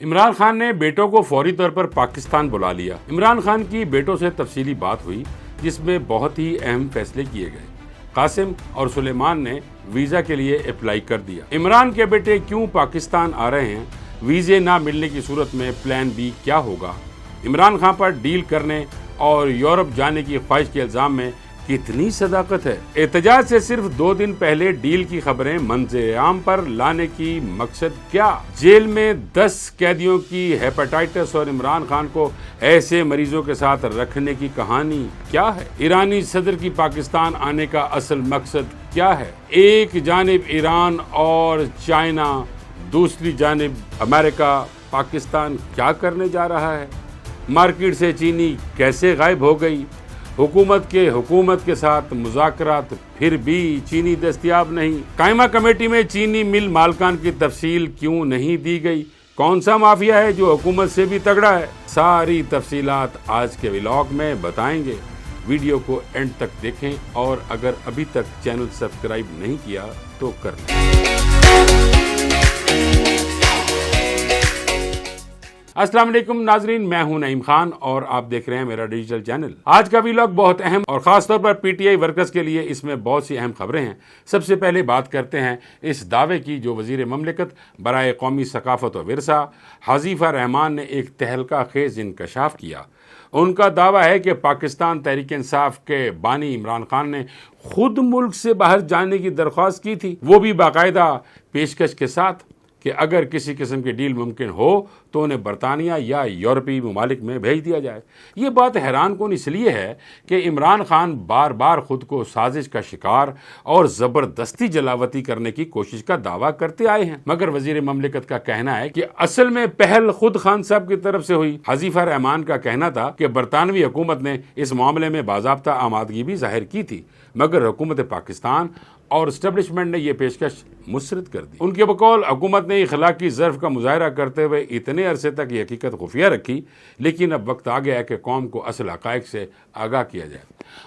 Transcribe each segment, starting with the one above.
عمران خان نے بیٹوں کو فوری طور پر پاکستان بلا لیا۔ عمران خان کی بیٹوں سے تفصیلی بات ہوئی جس میں بہت ہی اہم فیصلے کیے گئے۔ قاسم اور سلیمان نے ویزا کے لیے اپلائی کر دیا۔ عمران کے بیٹے کیوں پاکستان آ رہے ہیں؟ ویزے نہ ملنے کی صورت میں پلان بی کیا ہوگا؟ عمران خان پر ڈیل کرنے اور یورپ جانے کی خواہش کے الزام میں کتنی صداقت ہے؟ احتجاج سے صرف 2 دن پہلے ڈیل کی خبریں منظر عام پر لانے کی مقصد کیا؟ جیل میں 10 قیدیوں کی ہیپاٹائٹس اور عمران خان کو ایسے مریضوں کے ساتھ رکھنے کی کہانی کیا ہے؟ ایرانی صدر کی پاکستان آنے کا اصل مقصد کیا ہے؟ ایک جانب ایران اور چائنا، دوسری جانب امریکہ پاکستان کیا کرنے جا رہا ہے؟ مارکیٹ سے چینی کیسے غائب ہو گئی؟ حکومت کے ساتھ مذاکرات، پھر بھی چینی دستیاب نہیں۔ قائمہ کمیٹی میں چینی مل مالکان کی تفصیل کیوں نہیں دی گئی؟ کون سا مافیا ہے جو حکومت سے بھی تگڑا ہے؟ ساری تفصیلات آج کے ولاگ میں بتائیں گے۔ ویڈیو کو اینڈ تک دیکھیں اور اگر ابھی تک چینل سبسکرائب نہیں کیا تو کر لیں۔ السلام علیکم ناظرین، میں ہوں نعیم خان اور آپ دیکھ رہے ہیں میرا ڈیجیٹل چینل۔ آج کا ویلاگ بہت اہم اور خاص طور پر پی ٹی آئی ورکرز کے لیے اس میں بہت سی اہم خبریں ہیں۔ سب سے پہلے بات کرتے ہیں اس دعوے کی جو وزیر مملکت برائے قومی ثقافت و ورثہ حذیفہ رحمان نے ایک تہلکہ خیز انکشاف کیا۔ ان کا دعویٰ ہے کہ پاکستان تحریک انصاف کے بانی عمران خان نے خود ملک سے باہر جانے کی درخواست کی تھی، وہ بھی باقاعدہ پیشکش کے ساتھ کہ اگر کسی قسم کی ڈیل ممکن ہو تو انہیں برطانیہ یا یورپی ممالک میں بھیج دیا جائے۔ یہ بات حیران کن اس لیے ہے کہ عمران خان بار بار خود کو سازش کا شکار اور زبردستی جلاوطی کرنے کی کوشش کا دعویٰ کرتے آئے ہیں، مگر وزیر مملکت کا کہنا ہے کہ اصل میں پہل خود خان صاحب کی طرف سے ہوئی۔ حذیفہ رحمان کا کہنا تھا کہ برطانوی حکومت نے اس معاملے میں باضابطہ آمادگی بھی ظاہر کی تھی، مگر حکومت پاکستان اور اسٹیبلشمنٹ نے یہ پیشکش مسترد کر دی۔ ان کے بقول حکومت نے اخلاقی ظرف کا مظاہرہ کرتے ہوئے اتنے عرصے تک یہ حقیقت خفیہ رکھی، لیکن اب وقت آ گیا ہے کہ قوم کو اصل حقائق سے آگاہ کیا جائے۔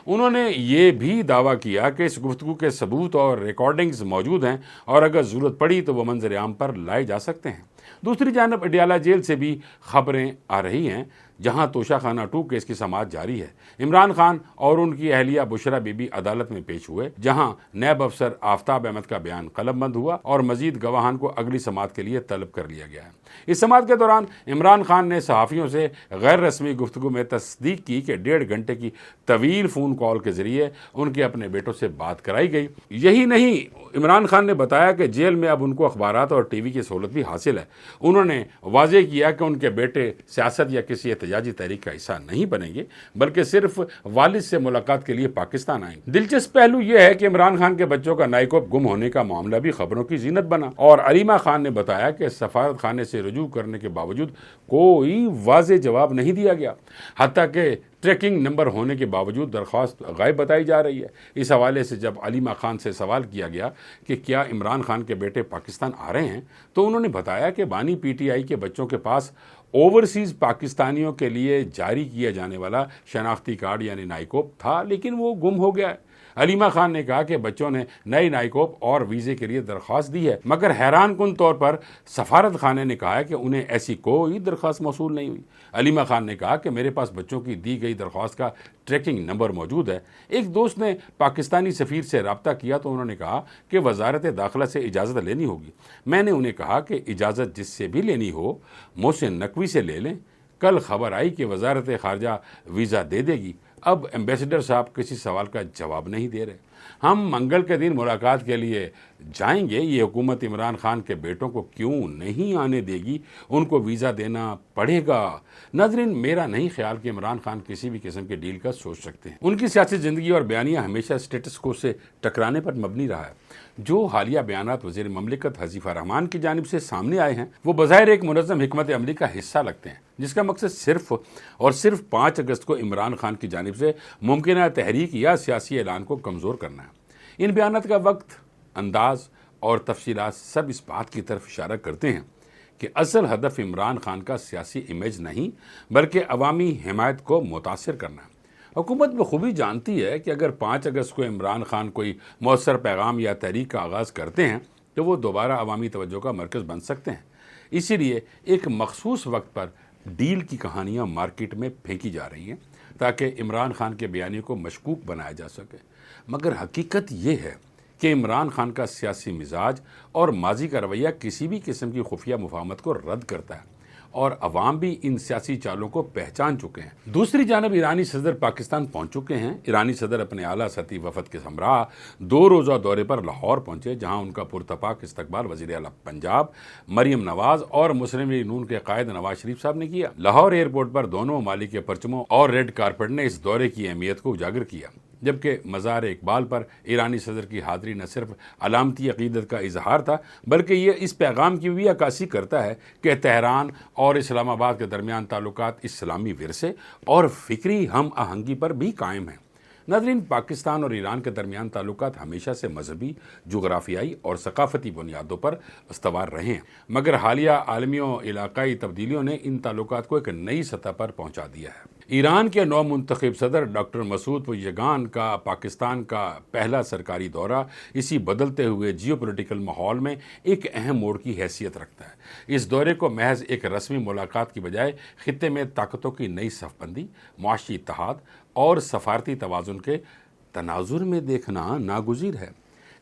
انہوں نے یہ بھی دعویٰ کیا کہ اس گفتگو کے ثبوت اور ریکارڈنگز موجود ہیں اور اگر ضرورت پڑی تو وہ منظر عام پر لائے جا سکتے ہیں۔ دوسری جانب اڈیالہ جیل سے بھی خبریں آ رہی ہیں، جہاں توشہ خانہ 2 کیس کی سماعت جاری ہے۔ عمران خان اور ان کی اہلیہ بشرا بی بی عدالت میں پیش ہوئے، جہاں نیب افسر آفتاب احمد کا بیان قلم بند ہوا اور مزید گواہان کو اگلی سماعت کے لیے طلب کر لیا گیا ہے۔ اس سماعت کے دوران عمران خان نے صحافیوں سے غیر رسمی گفتگو میں تصدیق کی کہ 1.5 گھنٹے کی طویل فون کال کے ذریعے ان کے اپنے بیٹوں سے بات کرائی گئی۔ یہی نہیں، عمران خان نے بتایا کہ جیل میں اب ان کو اخبارات اور ٹی وی کی سہولت بھی حاصل ہے۔ انہوں نے واضح کیا کہ ان کے بیٹے سیاست یا کسی احتجاجی تحریک کا حصہ نہیں بنیں گے، بلکہ صرف والد سے ملاقات کے لیے پاکستان آئیں گے۔ دلچسپ پہلو یہ ہے کہ عمران خان کے بچوں کا نائکوپ گم ہونے کا معاملہ بھی خبروں کی زینت بنا، اور علیمہ خان نے بتایا کہ سفارت خانے سے رجوع کرنے کے باوجود کوئی واضح جواب نہیں دیا گیا، حتیٰ کہ ٹریکنگ نمبر ہونے کے باوجود درخواست غائب بتائی جا رہی ہے۔ اس حوالے سے جب علیمہ خان سے سوال کیا گیا کہ کیا عمران خان کے بیٹے پاکستان آ رہے ہیں تو انہوں نے بتایا کہ بانی پی ٹی آئی کے بچوں کے پاس اوورسیز پاکستانیوں کے لیے جاری کیا جانے والا شناختی کارڈ یعنی نائکوپ تھا، لیکن وہ گم ہو گیا ہے۔ علیمہ خان نے کہا کہ بچوں نے نئے نائکوپ اور ویزے کے لیے درخواست دی ہے، مگر حیران کن طور پر سفارت خانے نے کہا ہے کہ انہیں ایسی کوئی درخواست موصول نہیں ہوئی۔ علیمہ خان نے کہا کہ میرے پاس بچوں کی دی گئی درخواست کا ٹریکنگ نمبر موجود ہے۔ ایک دوست نے پاکستانی سفیر سے رابطہ کیا تو انہوں نے کہا کہ وزارت داخلہ سے اجازت لینی ہوگی۔ میں نے انہیں کہا کہ اجازت جس سے بھی لینی ہو محسن نقوی سے لے لیں۔ کل خبر آئی کہ وزارت خارجہ ویزا دے دے گی۔ اب ایمبیسڈر صاحب کسی سوال کا جواب نہیں دے رہے۔ ہم منگل کے دن ملاقات کے لیے جائیں گے۔ یہ حکومت عمران خان کے بیٹوں کو کیوں نہیں آنے دے گی؟ ان کو ویزا دینا پڑے گا۔ ناظرین، میرا نہیں خیال کہ عمران خان کسی بھی قسم کے ڈیل کا سوچ سکتے ہیں۔ ان کی سیاسی زندگی اور بیانیہ ہمیشہ اسٹیٹس کو سے ٹکرانے پر مبنی رہا ہے۔ جو حالیہ بیانات وزیر مملکت حذیفہ رحمان کی جانب سے سامنے آئے ہیں وہ بظاہر ایک منظم حکمت عملی کا حصہ لگتے ہیں، جس کا مقصد صرف اور صرف 5 اگست کو عمران خان کی جانب سے ممکنہ تحریک یا سیاسی اعلان کو کمزور کرنا ہے۔ ان بیانات کا وقت، انداز اور تفصیلات سب اس بات کی طرف اشارہ کرتے ہیں کہ اصل ہدف عمران خان کا سیاسی امیج نہیں بلکہ عوامی حمایت کو متاثر کرنا ہے۔ حکومت بخوبی جانتی ہے کہ اگر 5 اگست کو عمران خان کوئی مؤثر پیغام یا تحریک کا آغاز کرتے ہیں تو وہ دوبارہ عوامی توجہ کا مرکز بن سکتے ہیں۔ اسی لیے ایک مخصوص وقت پر ڈیل کی کہانیاں مارکیٹ میں پھینکی جا رہی ہیں تاکہ عمران خان کے بیانیے کو مشکوک بنایا جا سکے، مگر حقیقت یہ ہے کہ عمران خان کا سیاسی مزاج اور ماضی کا رویہ کسی بھی قسم کی خفیہ مفاہمت کو رد کرتا ہے، اور عوام بھی ان سیاسی چالوں کو پہچان چکے ہیں۔ دوسری جانب ایرانی صدر پاکستان پہنچ چکے ہیں۔ ایرانی صدر اپنے اعلیٰ سطحی وفد کے ہمراہ 2 روزہ دورے پر لاہور پہنچے، جہاں ان کا پرتپاک استقبال وزیر اعلیٰ پنجاب مریم نواز اور مسلم لیگ نون کے قائد نواز شریف صاحب نے کیا۔ لاہور ایئرپورٹ پر دونوں ممالک کے پرچموں اور ریڈ کارپٹ نے اس دورے کی اہمیت کو اجاگر کیا، جبکہ مزار اقبال پر ایرانی صدر کی حاضری نہ صرف علامتی عقیدت کا اظہار تھا، بلکہ یہ اس پیغام کی بھی عکاسی کرتا ہے کہ تہران اور اسلام آباد کے درمیان تعلقات اسلامی ورثے اور فکری ہم آہنگی پر بھی قائم ہیں۔ ناظرین، پاکستان اور ایران کے درمیان تعلقات ہمیشہ سے مذہبی، جغرافیائی اور ثقافتی بنیادوں پر استوار رہے ہیں، مگر حالیہ عالمی و علاقائی تبدیلیوں نے ان تعلقات کو ایک نئی سطح پر پہنچا دیا ہے۔ ایران کے نو منتخب صدر ڈاکٹر مسعود پزشکیان کا پاکستان کا پہلا سرکاری دورہ اسی بدلتے ہوئے جیو پولیٹیکل ماحول میں ایک اہم موڑ کی حیثیت رکھتا ہے۔ اس دورے کو محض ایک رسمی ملاقات کی بجائے خطے میں طاقتوں کی نئی صف بندی، معاشی اتحاد اور سفارتی توازن کے تناظر میں دیکھنا ناگزیر ہے۔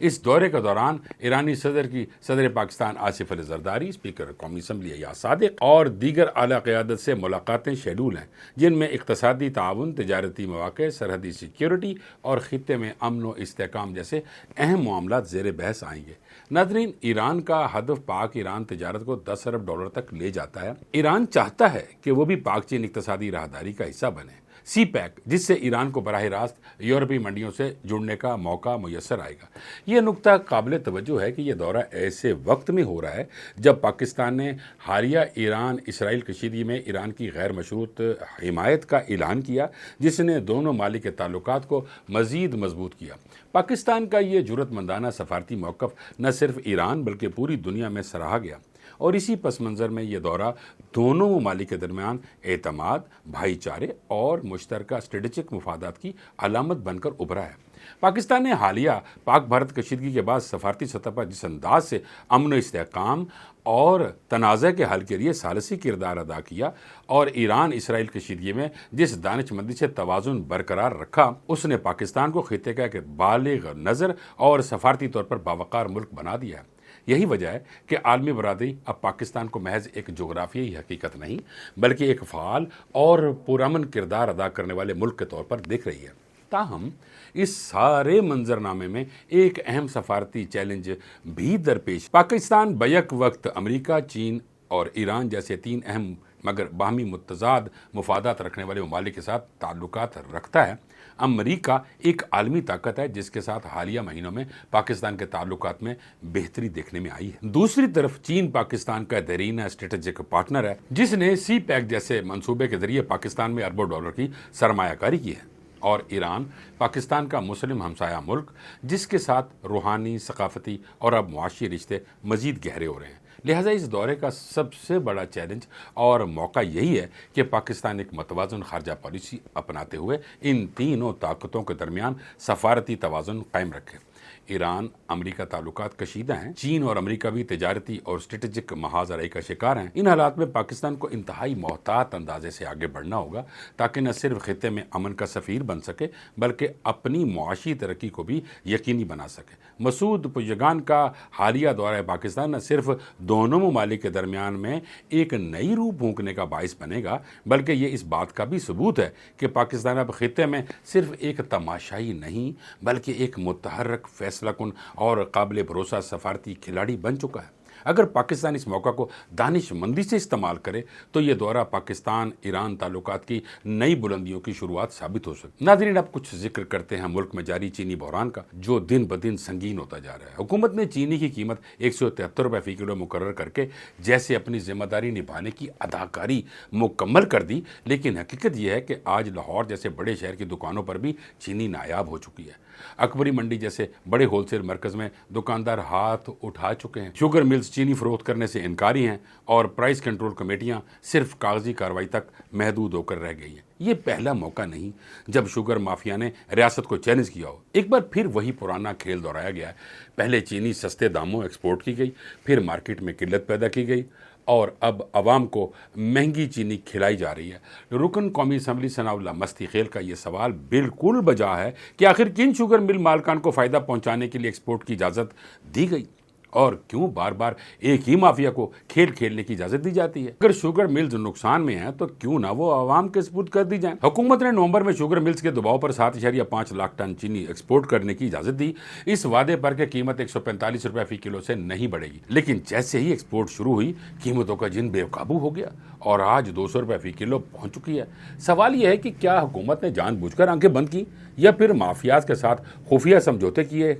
اس دورے کے دوران ایرانی صدر پاکستان آصف علی زرداری، اسپیکر قومی اسمبلی ایاز صادق اور دیگر اعلیٰ قیادت سے ملاقاتیں شیڈول ہیں، جن میں اقتصادی تعاون، تجارتی مواقع، سرحدی سیکیورٹی اور خطے میں امن و استحکام جیسے اہم معاملات زیر بحث آئیں گے۔ ناظرین، ایران کا ہدف پاک ایران تجارت کو $10 ارب تک لے جاتا ہے۔ ایران چاہتا ہے کہ وہ بھی پاک چین اقتصادی راہداری کا حصہ بنے، سی پیک، جس سے ایران کو براہ راست یورپی منڈیوں سے جڑنے کا موقع میسر آئے گا۔ یہ نکتہ قابل توجہ ہے کہ یہ دورہ ایسے وقت میں ہو رہا ہے جب پاکستان نے حالیہ ایران اسرائیل کشیدگی میں ایران کی غیر مشروط حمایت کا اعلان کیا، جس نے دونوں ممالک کے تعلقات کو مزید مضبوط کیا۔ پاکستان کا یہ جرأت مندانہ سفارتی موقف نہ صرف ایران بلکہ پوری دنیا میں سراہا گیا، اور اسی پس منظر میں یہ دورہ دونوں ممالک کے درمیان اعتماد، بھائی چارے اور مشترکہ اسٹریٹجک مفادات کی علامت بن کر ابھرا ہے۔ پاکستان نے حالیہ پاک بھارت کشیدگی کے بعد سفارتی سطح پر جس انداز سے امن و استحکام اور تنازع کے حل کے لیے ثالثی کردار ادا کیا، اور ایران اسرائیل کشیدگی میں جس دانش مندی سے توازن برقرار رکھا، اس نے پاکستان کو خطے کا ایک بالغ نظر اور سفارتی طور پر باوقار ملک بنا دیا ہے۔ یہی وجہ ہے کہ عالمی برادری اب پاکستان کو محض ایک جغرافیائی حقیقت نہیں بلکہ ایک فعال اور پرامن کردار ادا کرنے والے ملک کے طور پر دیکھ رہی ہے۔ تاہم اس سارے منظرنامے میں ایک اہم سفارتی چیلنج بھی درپیش۔ پاکستان بیک وقت امریکہ، چین اور ایران جیسے 3 اہم مگر باہمی متضاد مفادات رکھنے والے ممالک کے ساتھ تعلقات رکھتا ہے۔ امریکہ ایک عالمی طاقت ہے جس کے ساتھ حالیہ مہینوں میں پاکستان کے تعلقات میں بہتری دیکھنے میں آئی ہے۔ دوسری طرف چین پاکستان کا دیرینہ اسٹریٹجک پارٹنر ہے، جس نے سی پیک جیسے منصوبے کے ذریعے پاکستان میں اربوں ڈالر کی سرمایہ کاری کی ہے، اور ایران پاکستان کا مسلم ہمسایہ ملک جس کے ساتھ روحانی، ثقافتی اور اب معاشی رشتے مزید گہرے ہو رہے ہیں۔ لہٰذا اس دورے کا سب سے بڑا چیلنج اور موقع یہی ہے کہ پاکستان ایک متوازن خارجہ پالیسی اپناتے ہوئے ان تینوں طاقتوں کے درمیان سفارتی توازن قائم رکھے۔ ایران امریکہ تعلقات کشیدہ ہیں، چین اور امریکہ بھی تجارتی اور اسٹریٹجک محاذ آرائی کا شکار ہیں۔ ان حالات میں پاکستان کو انتہائی محتاط اندازے سے آگے بڑھنا ہوگا تاکہ نہ صرف خطے میں امن کا سفیر بن سکے بلکہ اپنی معاشی ترقی کو بھی یقینی بنا سکے۔ مسعود پزشکیان کا حالیہ دورہ پاکستان نہ صرف دونوں ممالک کے درمیان میں ایک نئی روح پھونکنے کا باعث بنے گا بلکہ یہ اس بات کا بھی ثبوت ہے کہ پاکستان اب خطے میں صرف ایک تماشائی نہیں بلکہ ایک متحرک، فیصلہ کن اور قابل بھروسہ سفارتی کھلاڑی بن چکا ہے۔ اگر پاکستان اس موقع کو دانش مندی سے استعمال کرے تو یہ دورہ پاکستان ایران تعلقات کی نئی بلندیوں کی شروعات ثابت ہو سکتی۔ ناظرین، اب کچھ ذکر کرتے ہیں ملک میں جاری چینی بحران کا، جو دن بدن سنگین ہوتا جا رہا ہے۔ حکومت نے چینی کی قیمت $173 فی کلو مقرر کر کے جیسے اپنی ذمہ داری نبھانے کی اداکاری مکمل کر دی، لیکن حقیقت یہ ہے کہ آج لاہور جیسے بڑے شہر کی دکانوں پر بھی چینی نایاب ہو چکی ہے۔ اکبری منڈی جیسے بڑے ہول سیل مرکز میں دکاندار ہاتھ اٹھا چکے ہیں، شوگر ملز چینی فروخت کرنے سے انکاری ہیں، اور پرائس کنٹرول کمیٹیاں صرف کاغذی کارروائی تک محدود ہو کر رہ گئی ہیں۔ یہ پہلا موقع نہیں جب شوگر مافیا نے ریاست کو چیلنج کیا ہو۔ ایک بار پھر وہی پرانا کھیل دہرایا گیا ہے۔ پہلے چینی سستے داموں ایکسپورٹ کی گئی، پھر مارکیٹ میں قلت پیدا کی گئی، اور اب عوام کو مہنگی چینی کھلائی جا رہی ہے۔ رکن قومی اسمبلی ثناء اللہ مستی خیل کا یہ سوال بالکل بجا ہے کہ آخر کن شوگر مل مالکان کو فائدہ پہنچانے کے لیے ایکسپورٹ کی اجازت دی گئی، اور کیوں بار بار ایک ہی مافیا کو کھیل کھیلنے کی اجازت دی جاتی ہے؟ اگر شوگر ملز نقصان میں ہیں تو کیوں نہ وہ عوام کے سپرد کر دی جائیں؟ حکومت نے نومبر میں شوگر ملز کے دباؤ پر 7.5 لاکھ ٹن چینی ایکسپورٹ کرنے کی اجازت دی، اس وعدے پر کہ قیمت 145 روپے فی کلو سے نہیں بڑھے گی، لیکن جیسے ہی ایکسپورٹ شروع ہوئی قیمتوں کا جن بے قابو ہو گیا اور آج 200 روپے فی کلو پہنچ چکی ہے۔ سوال یہ ہے کہ کیا حکومت نے جان بوجھ کر آنکھیں بند کی یا پھر مافیاز کے ساتھ خفیہ سمجھوتے کیے؟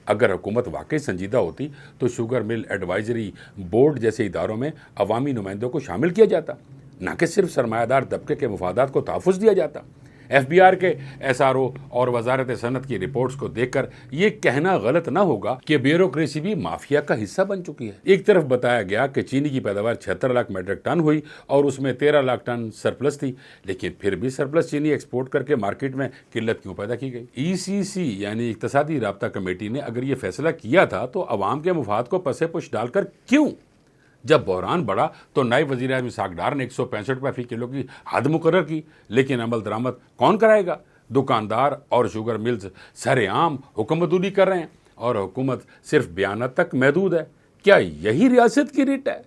اگر حکومت واقعی سنجیدہ ہوتی تو شوگر مل ایڈوائزری بورڈ جیسے اداروں میں عوامی نمائندوں کو شامل کیا جاتا، نہ کہ صرف سرمایہ دار طبقے کے مفادات کو تحفظ دیا جاتا۔ ایف بی آر کے ایس آر او اور وزارت صنعت کی رپورٹس کو دیکھ کر یہ کہنا غلط نہ ہوگا کہ بیوروکریسی بھی مافیا کا حصہ بن چکی ہے۔ ایک طرف بتایا گیا کہ چینی کی پیداوار 76 لاکھ میٹرک ٹن ہوئی اور اس میں 13 لاکھ ٹن سرپلس تھی، لیکن پھر بھی سرپلس چینی ایکسپورٹ کر کے مارکیٹ میں قلت کیوں پیدا کی گئی؟ ای سی سی یعنی اقتصادی رابطہ کمیٹی نے اگر یہ فیصلہ کیا تھا تو عوام کے مفاد کو پسے پش ڈال کر کیوں؟ جب بحران بڑھا تو نائب وزیر اعظم اسحاق ڈار نے 165 روپے فی کلو کی حد مقرر کی، لیکن عمل درآمد کون کرائے گا؟ دکاندار اور شوگر ملز سر عام حکم بدولی کر رہے ہیں اور حکومت صرف بیانات تک محدود ہے۔ کیا یہی ریاست کی ریٹ ہے؟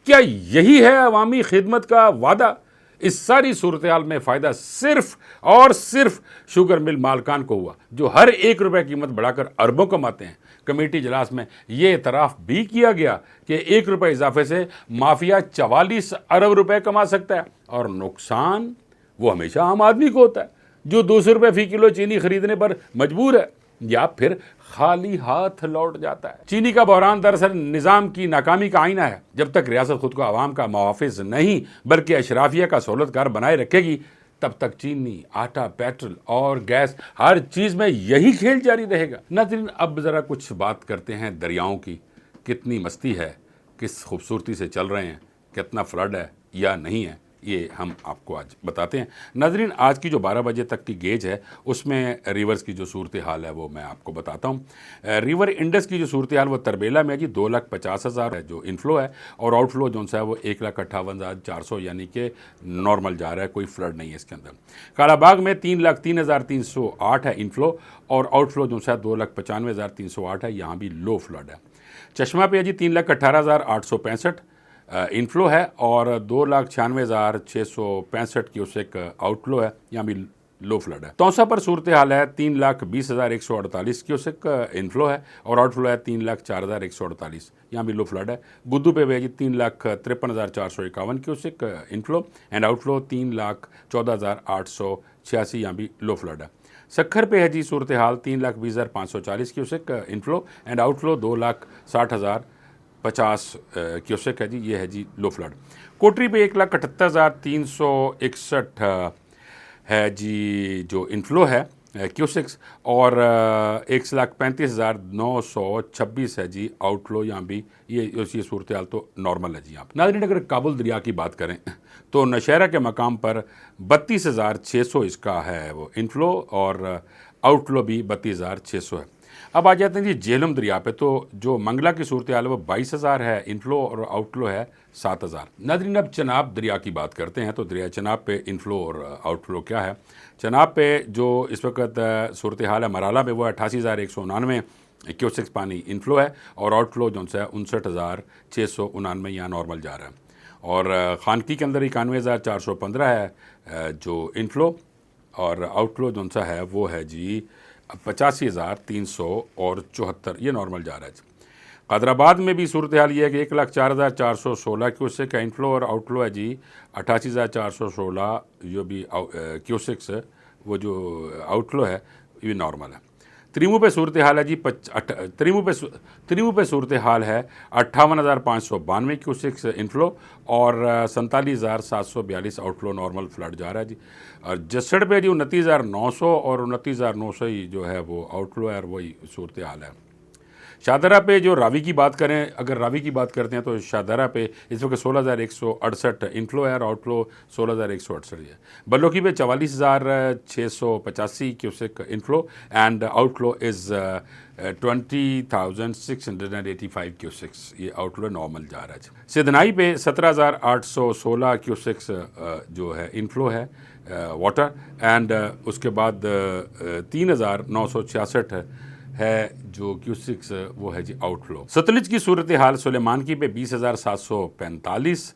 کیا یہی ہے عوامی خدمت کا وعدہ؟ اس ساری صورتحال میں فائدہ صرف اور صرف شوگر مل مالکان کو ہوا جو ہر 1 روپے قیمت بڑھا کر اربوں کماتے ہیں۔ کمیٹی اجلاس میں یہ اعتراف بھی کیا گیا کہ 1 روپے اضافے سے مافیا 44 ارب روپے کما سکتا ہے، اور نقصان وہ ہمیشہ عام آدمی کو ہوتا ہے جو 200 روپے فی کلو چینی خریدنے پر مجبور ہے یا پھر خالی ہاتھ لوٹ جاتا ہے۔ چینی کا بحران دراصل نظام کی ناکامی کا آئینہ ہے۔ جب تک ریاست خود کو عوام کا محافظ نہیں بلکہ اشرافیہ کا سہولتکار بنائے رکھے گی، تب تک چینی، آٹا، پیٹرول اور گیس ہر چیز میں یہی کھیل جاری رہے گا۔ ناظرین، اب ذرا کچھ بات کرتے ہیں دریاؤں کی۔ کتنی مستی ہے، کس خوبصورتی سے چل رہے ہیں، کتنا فلڈ ہے یا نہیں ہے، یہ ہم آپ کو آج بتاتے ہیں۔ ناظرین، آج کی جو 12 بجے تک کی گیج ہے اس میں ریورز کی جو صورتحال ہے وہ میں آپ کو بتاتا ہوں۔ ریور انڈس کی جو صورتحال وہ تربیلا میں جی 2,50,000 ہے جو انفلو ہے، اور آؤٹ فلو جو ہے وہ 1,58,400 یعنی کہ نارمل جا رہا ہے، کوئی فلڈ نہیں ہے اس کے اندر۔ کالا باغ میں 3,03,308 ہے انفلو، اور آؤٹ فلو جو ہے 2,95,308 ہے، یہاں بھی لو فلڈ ہے۔ چشمہ پہ جی 3,18,865 انفلو ہے اور 2,96,665 کیوسیک آؤٹ فلو ہے، یہاں بھی لو فلڈ ہے۔ توسا پر صورتحال ہے 3,20,148 کیوسیک انفلو ہے اور آؤٹ فلو ہے 3,04,148، یہاں بھی لو فلڈ ہے۔ بدو پہ بھی 3,53,451 کیوسیک انفلو اینڈ آؤٹ فلو 3,14,886، یہاں بھی لو فلڈ ہے۔ سکھر پہ ہے جی صورتحال 3,20,540 کیوسیک انفلو اینڈ آؤٹ فلو 2,60,050 کیوسیک ہے جی، یہ ہے جی لو فلڈ۔ کوٹری پہ 1,78,361 ہے جی جو انفلو ہے کیوسکس، اور 1,35,926 ہے جی آؤٹ فلو، یہاں بھی یہ صورتحال تو نارمل ہے جی۔ یہاں ناظرین، اگر کابل دریا کی بات کریں تو نوشہرہ کے مقام پر 32,600 اس کا ہے وہ انفلو، اور آؤٹ فلو بھی 32,600 ہے۔ اب آ جاتے ہیں جی جہلم دریا پہ، تو جو منگلا کی صورتحال ہے وہ 22,000 ہے انفلو اور آؤٹ فلو ہے 7,000۔ ناظرین، اب چناب دریا کی بات کرتے ہیں تو دریا چناب پہ انفلو اور آؤٹ فلو کیا ہے؟ چناب پہ جو اس وقت صورتحال ہے مرالہ میں وہ 88,199 کیوسکس پانی انفلو ہے، اور آؤٹ فلو جو ہے 59,699، یہاں نارمل جا رہا ہے۔ اور خانقی کے اندر 91,415 ہے جو انفلو، اور آؤٹ فلو جو ہے وہ ہے جی 85,374، یہ نارمل جا رہا ہے۔ قادر آباد میں بھی صورتحال یہ ہے کہ 1,04,416 کیوسک کا انفلو اور آؤٹ فلو ہے جی 88,416، جو بھی کیوسکس وہ جو آؤٹ فلو ہے یہ نارمل ہے۔ تریمو پہ صورتحال ہے جی تریمو پہ صورتحال ہے 58,592 کیوسکس انفلو اور 47,742 آؤٹ فلو، نارمل فلڈ جا رہا ہے جی۔ اور جسڑ پہ جی 29,900 اور 29,900 ہی جو ہے وہ آؤٹ فلو ہے، اور وہی صورتحال ہے۔ شاہدرہ پہ جو راوی کی بات کریں، اگر راوی کی بات کرتے ہیں تو شاہدرہ پہ اس وقت 16,168 انفلو ہے اور آؤٹ فلو 16,168 ہے۔ بلوکی پہ 44,685 cusec inflow and outflow is 20,685 cusecs, یہ آؤٹ فلو نارمل جا رہا ہے۔ سدنائی پہ 17,816 کیوسکس جو ہے انفلو ہے واٹر، اینڈ اس کے بعد 3,966 ہے جو کیوسکس وہ ہے جی آؤٹ فلو۔ ستلج کی صورتحال سلیمان کی پہ 20,745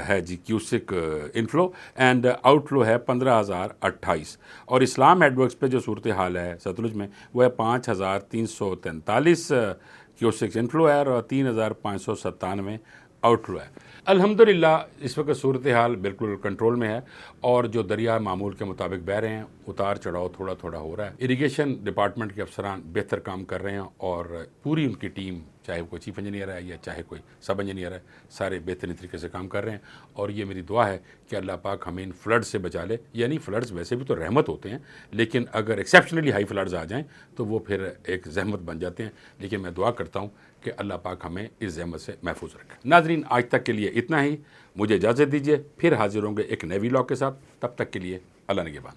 ہے جی cusec inflow and outflow ہے 15,028، اور اسلام ایڈ ورکس پہ جو صورتحال ہے ستلج میں وہ ہے 5,343 کیوسک انفلو ہے اور 3,597 آؤٹ فلو ہے۔ الحمدللہ اس وقت صورتحال بالکل کنٹرول میں ہے اور جو دریا معمول کے مطابق بہہ رہے ہیں، اتار چڑھاؤ تھوڑا تھوڑا ہو رہا ہے۔ اریگیشن ڈپارٹمنٹ کے افسران بہتر کام کر رہے ہیں اور پوری ان کی ٹیم، چاہے کوئی چیف انجینئر ہے یا چاہے کوئی سب انجینئر ہے، سارے بہترین طریقے سے کام کر رہے ہیں، اور یہ میری دعا ہے کہ اللہ پاک ہمیں ان فلڈ سے بچا لے۔ یعنی فلڈز ویسے بھی تو رحمت ہوتے ہیں، لیکن اگر ایکسیپشنلی ہائی فلڈز آ جائیں تو وہ پھر ایک زحمت بن جاتے ہیں، لیکن میں دعا کرتا ہوں کہ اللہ پاک ہمیں اس زحمت سے محفوظ رکھے۔ ناظرین، آج تک کے لیے اتنا ہی، مجھے اجازت دیجیے، پھر حاضر ہوں گے ایک نئے ولاگ کے ساتھ، تب تک کے لیے اللہ نگہبان۔